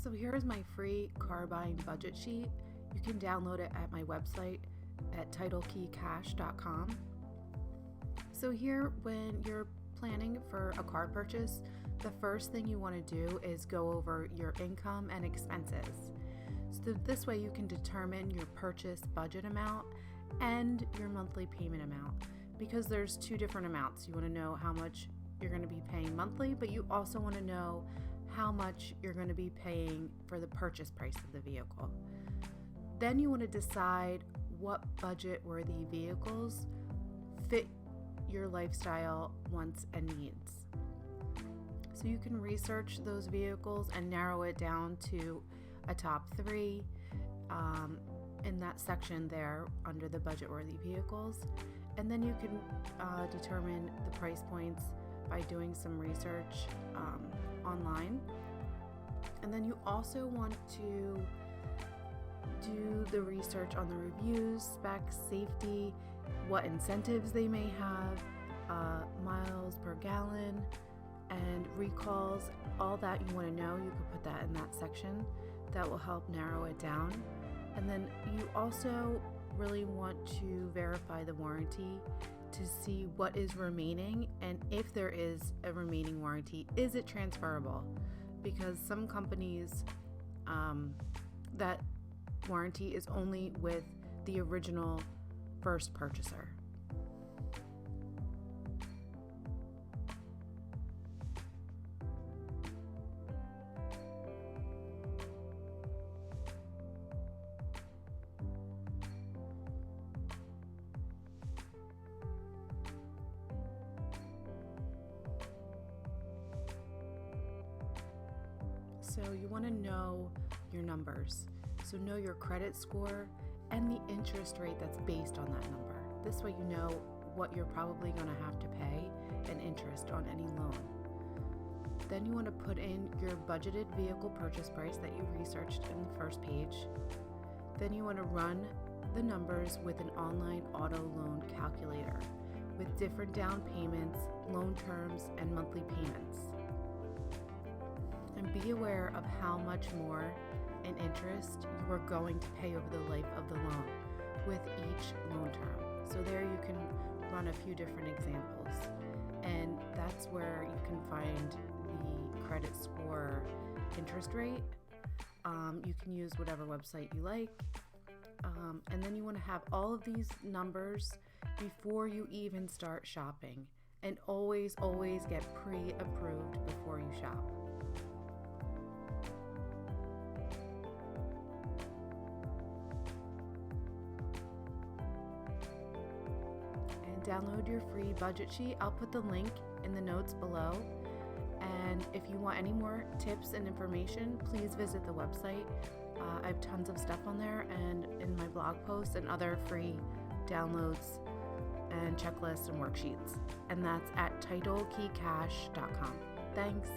So here's my free car buying budget sheet. You can download it at my website at titlekeycash.com. So here, when you're planning for a car purchase, the first thing you want to do is go over your income and expenses. So this way you can determine your purchase budget amount and your monthly payment amount, because there's two different amounts. You want to know how much you're going to be paying monthly, but you also want to know how much you're going to be paying for the purchase price of the vehicle. Then you want to decide what budget-worthy vehicles fit your lifestyle wants and needs. So you can research those vehicles and narrow it down to a top 3 in that section there under the budget-worthy vehicles. And then you can determine the price points by doing some research online. And then you also want to do the research on the reviews, specs, safety, what incentives they may have, miles per gallon, and recalls. All that you want to know, you can put that in that section. That will help narrow it down. And then you also really want to verify the warranty to see what is remaining, and if there is a remaining warranty, is it transferable? Because some companies, that warranty is only with the original first purchaser. So you want to know your numbers. So know your credit score and the interest rate that's based on that number. This way you know what you're probably going to have to pay in interest on any loan. Then you want to put in your budgeted vehicle purchase price that you researched in the first page. Then you want to run the numbers with an online auto loan calculator with different down payments, loan terms, and monthly payments. And be aware of how much more in interest you are going to pay over the life of the loan with each loan term. So there you can run a few different examples, and that's where you can find the credit score interest rate. You can use whatever website you like, and then you want to have all of these numbers before you even start shopping, and always get pre-approved before you shop. Download your free budget sheet. I'll put the link in the notes below. And if you want any more tips and information, please visit the website. I have tons of stuff on there, and in my blog posts and other free downloads and checklists and worksheets. And that's at titlekeycash.com. Thanks.